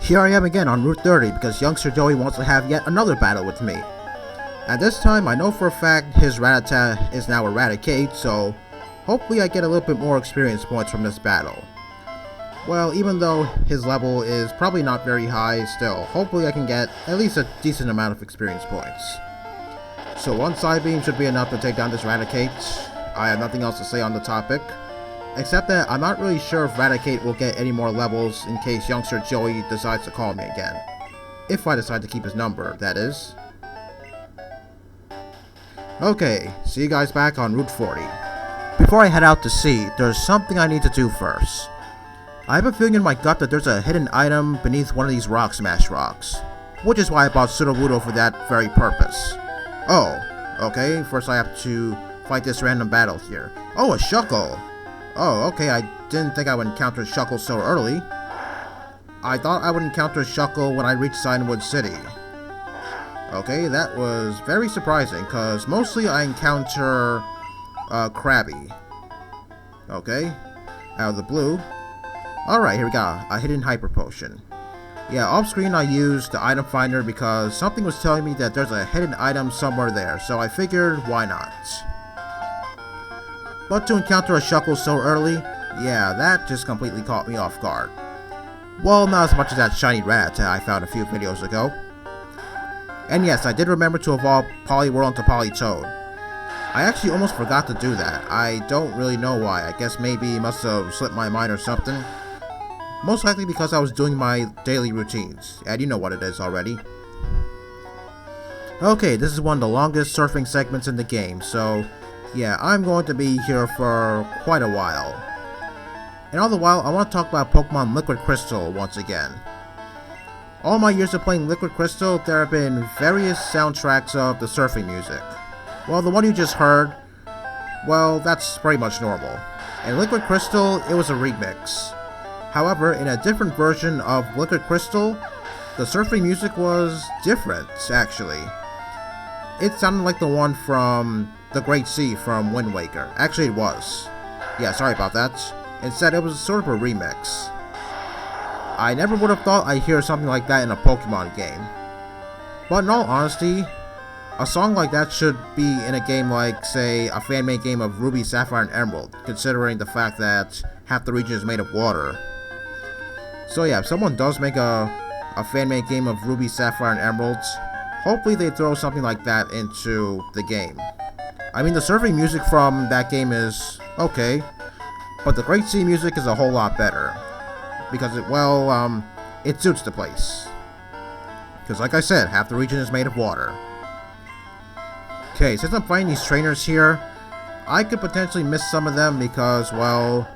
Here I am again on Route 30 because youngster Joey wants to have yet another battle with me. At this time, I know for a fact his Rattata is now Eradicate, so hopefully I get a little bit more experience points from this battle. Well, even though his level is probably not very high, still, hopefully I can get at least a decent amount of experience points. So one side beam should be enough to take down this Raticate. I have nothing else to say on the topic, except that I'm not really sure if Raticate will get any more levels in case youngster Joey decides to call me again. If I decide to keep his number, that is. Okay, see you guys back on Route 40. Before I head out to sea, there's something I need to do first. I have a feeling in my gut that there's a hidden item beneath one of these Rock Smash rocks, which is why I bought Sudowoodo for that very purpose. Oh, okay, first I have to fight this random battle here. Oh, a Shuckle! Oh, okay, I didn't think I would encounter Shuckle so early. I thought I would encounter Shuckle when I reached Signwood City. Okay, that was very surprising, because mostly I encounter Krabby. Okay, out of the blue. Alright, here we go, a hidden Hyper Potion. Yeah, off screen I used the item finder because something was telling me that there's a hidden item somewhere there, so I figured, why not? But to encounter a Shuckle so early, yeah, that just completely caught me off guard. Well, not as much as that shiny Rattata I found a few videos ago. And yes, I did remember to evolve Poliwhirl into Politoed. I actually almost forgot to do that. I don't really know why. I guess maybe it must have slipped my mind or something. Most likely because I was doing my daily routines, and you know what it is already. Okay, this is one of the longest surfing segments in the game, so yeah, I'm going to be here for quite a while. And all the while, I want to talk about Pokemon Liquid Crystal once again. All my years of playing Liquid Crystal, there have been various soundtracks of the surfing music. Well, the one you just heard, well, that's pretty much normal. In Liquid Crystal, it was a remix. However, in a different version of Liquid Crystal, the surfing music was different, actually. It sounded like the one from The Great Sea from Wind Waker. Actually, it was. Yeah, sorry about that. Instead, it was sort of a remix. I never would have thought I'd hear something like that in a Pokemon game. But in all honesty, a song like that should be in a game like, say, a fan-made game of Ruby, Sapphire, and Emerald, considering the fact that half the region is made of water. So yeah, if someone does make a fan-made game of Ruby, Sapphire, and Emeralds, hopefully they throw something like that into the game. I mean, the surfing music from that game is okay, but the Great Sea music is a whole lot better. Because it suits the place. Because like I said, half the region is made of water. Okay, since I'm fighting these trainers here, I could potentially miss some of them because, well,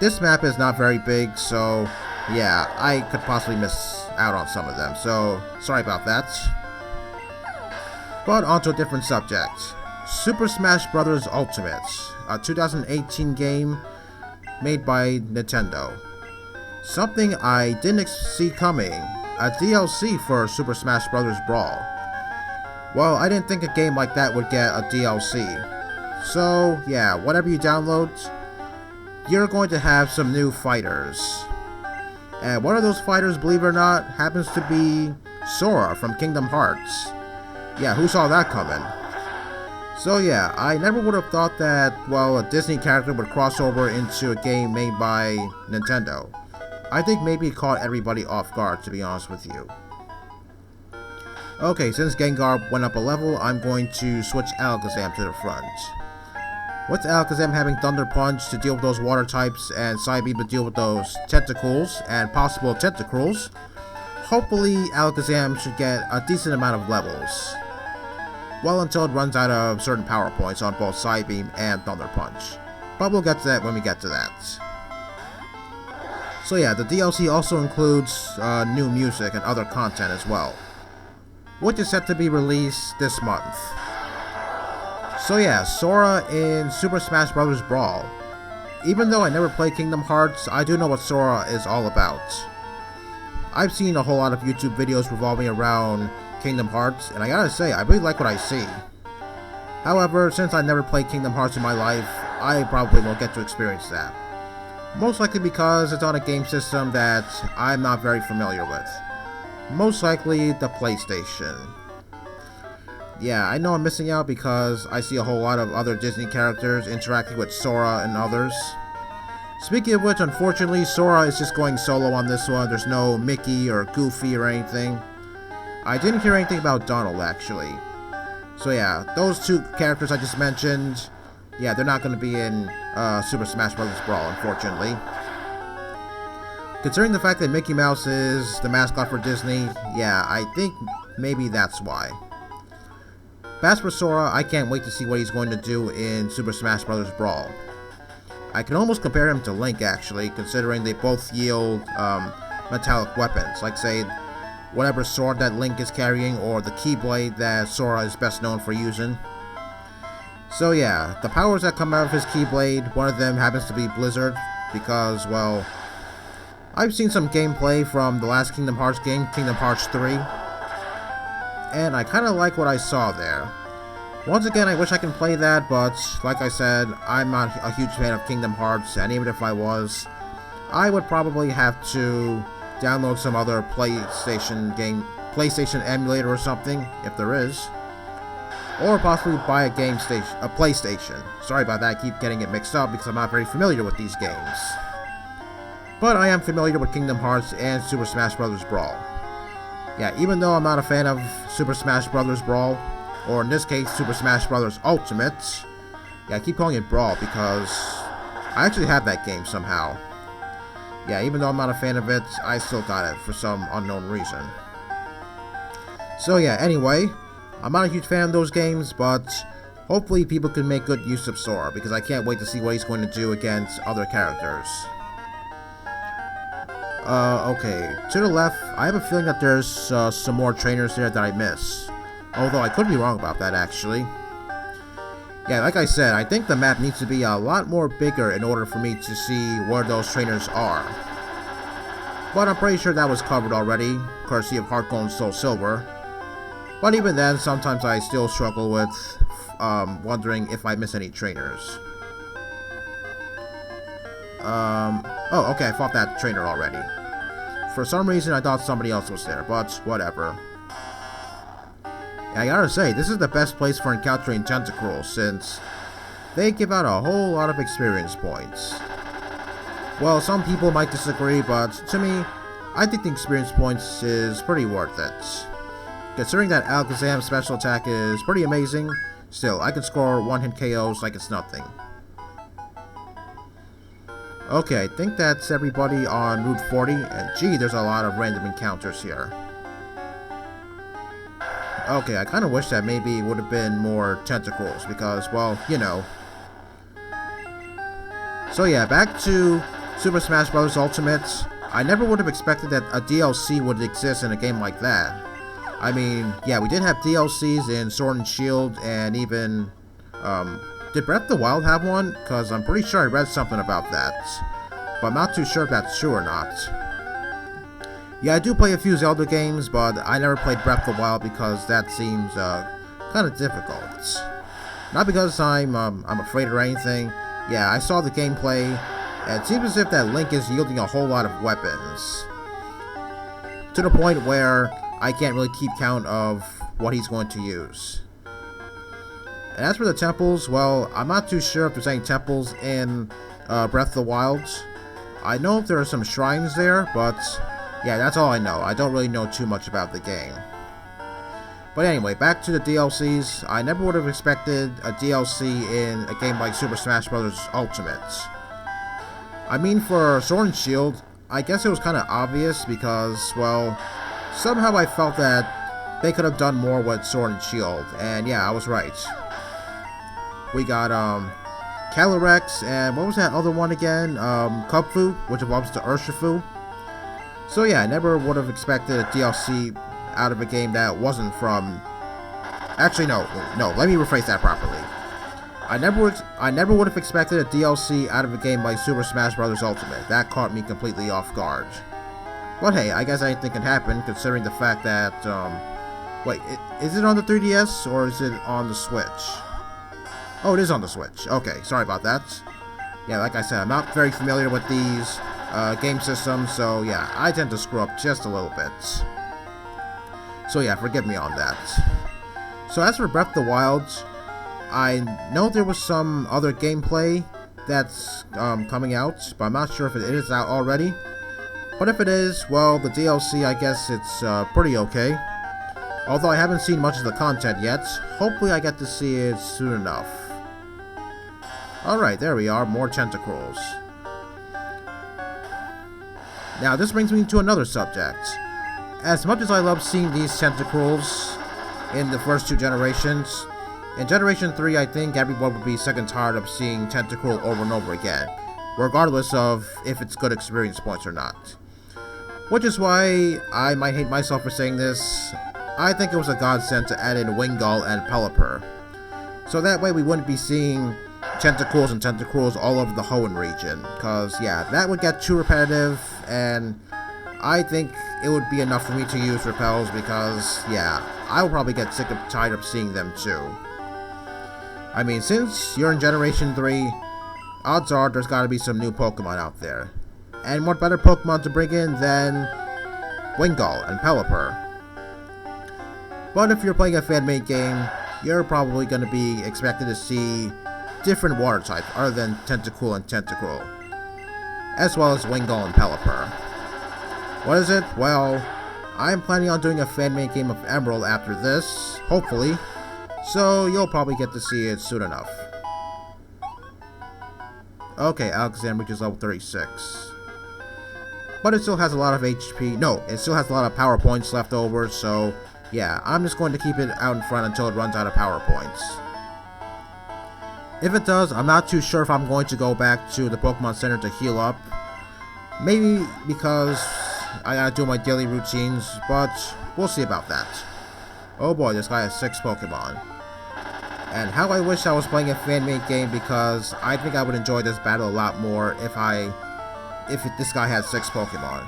this map is not very big, so yeah, I could possibly miss out on some of them, so sorry about that. But on to a different subject. Super Smash Bros. Ultimate, a 2018 game made by Nintendo. Something I didn't see coming, a DLC for Super Smash Bros. Brawl. Well, I didn't think a game like that would get a DLC. So yeah, whatever you download, you're going to have some new fighters. And one of those fighters, believe it or not, happens to be Sora from Kingdom Hearts. Yeah, who saw that coming? So yeah, I never would have thought that, well, a Disney character would cross over into a game made by Nintendo. I think maybe it caught everybody off guard, to be honest with you. Okay, since Gengar went up a level, I'm going to switch Alakazam to the front. With Alakazam having Thunder Punch to deal with those water types and Psybeam to deal with those tentacles and possible tentacruels, hopefully Alakazam should get a decent amount of levels. Well, until it runs out of certain power points on both Psybeam and Thunder Punch. But we'll get to that when we get to that. So yeah, the DLC also includes new music and other content as well, which is set to be released this month. So yeah, Sora in Super Smash Bros. Brawl. Even though I never played Kingdom Hearts, I do know what Sora is all about. I've seen a whole lot of YouTube videos revolving around Kingdom Hearts, and I gotta say, I really like what I see. However, since I never played Kingdom Hearts in my life, I probably won't get to experience that. Most likely because it's on a game system that I'm not very familiar with. Most likely the PlayStation. Yeah, I know I'm missing out because I see a whole lot of other Disney characters interacting with Sora and others. Speaking of which, unfortunately, Sora is just going solo on this one. There's no Mickey or Goofy or anything. I didn't hear anything about Donald, actually. So yeah, those two characters I just mentioned, yeah, they're not going to be in Super Smash Bros. Brawl, unfortunately. Considering the fact that Mickey Mouse is the mascot for Disney, yeah, I think maybe that's why. But as for Sora, I can't wait to see what he's going to do in Super Smash Bros. Brawl. I can almost compare him to Link, actually, considering they both yield metallic weapons, like, say, whatever sword that Link is carrying, or the Keyblade that Sora is best known for using. So yeah, the powers that come out of his Keyblade, one of them happens to be Blizzard, because, well, I've seen some gameplay from the last Kingdom Hearts game, Kingdom Hearts 3, and I kinda like what I saw there. Once again, I wish I can play that, but like I said, I'm not a huge fan of Kingdom Hearts, and even if I was, I would probably have to download some other PlayStation emulator or something, if there is, or possibly buy a PlayStation. Sorry about that, I keep getting it mixed up because I'm not very familiar with these games. But I am familiar with Kingdom Hearts and Super Smash Bros. Brawl. Yeah, even though I'm not a fan of Super Smash Bros. Brawl, or in this case, Super Smash Bros. Ultimate. Yeah, I keep calling it Brawl because I actually have that game somehow. Yeah, even though I'm not a fan of it, I still got it for some unknown reason. So yeah, anyway, I'm not a huge fan of those games, but hopefully people can make good use of Sora, because I can't wait to see what he's going to do against other characters. Okay, to the left, I have a feeling that there's some more trainers there that I miss. Although I could be wrong about that, actually. Yeah, like I said, I think the map needs to be a lot more bigger in order for me to see where those trainers are. But I'm pretty sure that was covered already, courtesy of Heart Gold and Soul Silver. But even then, sometimes I still struggle with wondering if I miss any trainers. Oh, okay, I fought that trainer already. For some reason, I thought somebody else was there, but whatever. I gotta say, this is the best place for encountering Tentacruel, since they give out a whole lot of experience points. Well, some people might disagree, but to me, I think the experience points is pretty worth it. Considering that Alakazam's special attack is pretty amazing, still, I can score one-hit KOs like it's nothing. Okay, I think that's everybody on Route 40, and gee, there's a lot of random encounters here. Okay, I kind of wish that maybe it would have been more Tentacruels, because, well, you know. So yeah, back to Super Smash Bros. Ultimate. I never would have expected that a DLC would exist in a game like that. I mean, yeah, we did have DLCs in Sword and Shield, and even, did Breath of the Wild have one? Because I'm pretty sure I read something about that. But I'm not too sure if that's true or not. Yeah, I do play a few Zelda games, but I never played Breath of the Wild because that seems kind of difficult. Not because I'm afraid or anything. Yeah, I saw the gameplay, and it seems as if that Link is yielding a whole lot of weapons. To the point where I can't really keep count of what he's going to use. And as for the temples, well, I'm not too sure if there's any temples in Breath of the Wild. I know there are some shrines there, but yeah, that's all I know. I don't really know too much about the game. But anyway, back to the DLCs. I never would have expected a DLC in a game like Super Smash Bros. Ultimate. I mean, for Sword and Shield, I guess it was kind of obvious because, well, somehow I felt that they could have done more with Sword and Shield. And yeah, I was right. We got, Calyrex, and what was that other one again? Kubfu, which evolves to Urshifu. So yeah, I never would have expected a DLC out of a game that wasn't from... Actually, no, let me rephrase that properly. I never would have expected a DLC out of a game like Super Smash Bros. Ultimate. That caught me completely off guard. But hey, I guess anything can happen, considering the fact that, wait, is it on the 3DS, or is it on the Switch? Oh, it is on the Switch. Okay, sorry about that. Yeah, like I said, I'm not very familiar with these game systems, so yeah, I tend to screw up just a little bit. So yeah, forgive me on that. So as for Breath of the Wild, I know there was some other gameplay that's coming out, but I'm not sure if it is out already. But if it is, well, the DLC, I guess it's pretty okay. Although I haven't seen much of the content yet, hopefully I get to see it soon enough. Alright, there we are, more tentacles. Now this brings me to another subject. As much as I love seeing these tentacles in the first two generations, in Generation 3 I think everyone would be sick and tired of seeing Tentacle over and over again, regardless of if it's good experience points or not. Which is why I might hate myself for saying this. I think it was a godsend to add in Wingull and Pelipper. So that way we wouldn't be seeing tentacles and tentacles all over the Hoenn region. Because, yeah, that would get too repetitive, and I think it would be enough for me to use repels because, yeah, I will probably get sick and tired of seeing them too. I mean, since you're in Generation 3, odds are there's gotta be some new Pokemon out there. And what better Pokemon to bring in than Wingull and Pelipper. But if you're playing a fan-made game, you're probably going to be expected to see different water types other than Tentacool and Tentacruel, as well as Wingull and Pelipper. What is it? Well, I'm planning on doing a fan-made game of Emerald after this, hopefully, so you'll probably get to see it soon enough. Okay, Alakazam reaches level 36. But it still has a lot of HP. No, it still has a lot of power points left over, so yeah, I'm just going to keep it out in front until it runs out of power points. If it does, I'm not too sure if I'm going to go back to the Pokemon Center to heal up. Maybe because I gotta do my daily routines, but we'll see about that. Oh boy, this guy has 6 Pokemon. And how I wish I was playing a fan-made game, because I think I would enjoy this battle a lot more if this guy had 6 Pokemon.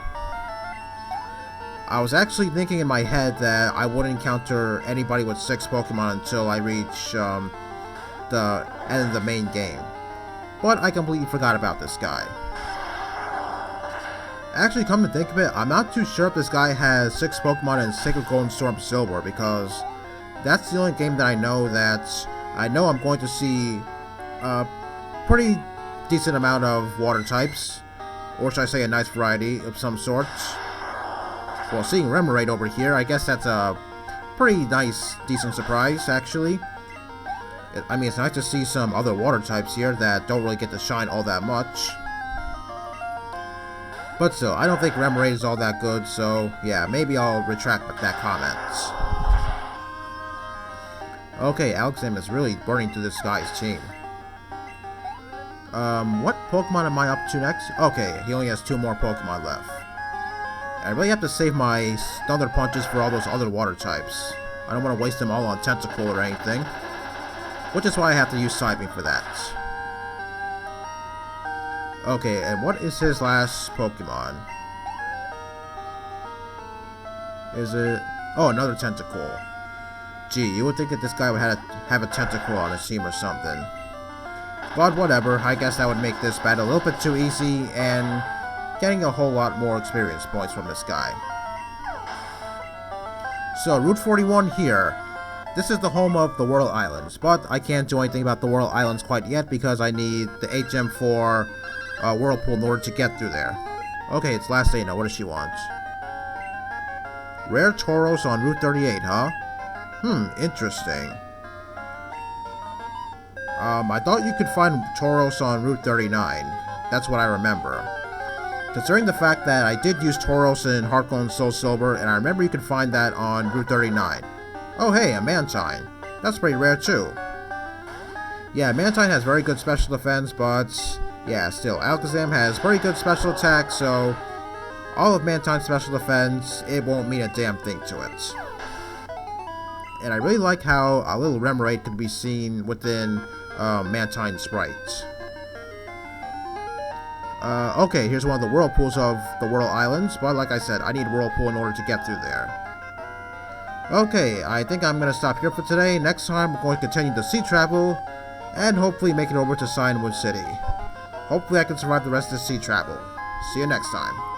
I was actually thinking in my head that I wouldn't encounter anybody with 6 Pokemon until I reach the end of the main game. But I completely forgot about this guy. Actually, come to think of it, I'm not too sure if this guy has 6 Pokemon in Sacred Gold and Storm Silver, because that's the only game that I know I'm going to see a pretty decent amount of water types, or should I say a nice variety of some sort. Well, seeing Remoraid over here, I guess that's a pretty nice, decent surprise, actually. I mean, it's nice to see some other water types here that don't really get to shine all that much. But still, I don't think Remoraid is all that good, so yeah, maybe I'll retract that comment. Okay, Alakazam is really burning through this guy's team. What Pokemon am I up to next? Okay, he only has 2 more Pokemon left. I really have to save my Thunder Punches for all those other water types. I don't want to waste them all on Tentacool or anything. Which is why I have to use Psybeam for that. Okay, and what is his last Pokemon? Is it... Oh, another Tentacool. Gee, you would think that this guy would have a Tentacool on his team or something. But whatever, I guess that would make this battle a little bit too easy, and getting a whole lot more experience points from this guy. So, Route 41 here. This is the home of the Whirl Islands, but I can't do anything about the Whirl Islands quite yet because I need the HM4 Whirlpool in order to get through there. Okay, it's last day now. What does she want? Rare Tauros on Route 38, huh? Interesting. I thought you could find Tauros on Route 39. That's what I remember. Considering the fact that I did use Tauros in Heart Gold and Soul Silver, and I remember you could find that on Route 39. Oh hey, a Mantine. That's pretty rare too. Yeah, Mantine has very good special defense, but yeah, still, Alakazam has very good special attack, so all of Mantine's special defense, it won't mean a damn thing to it. And I really like how a little Remoraid can be seen within Mantine's sprite. Okay, here's one of the Whirlpools of the Whirl Islands, but like I said, I need Whirlpool in order to get through there. Okay, I think I'm going to stop here for today. Next time, we're going to continue the sea travel, and hopefully make it over to Cyanwood City. Hopefully I can survive the rest of the sea travel. See you next time.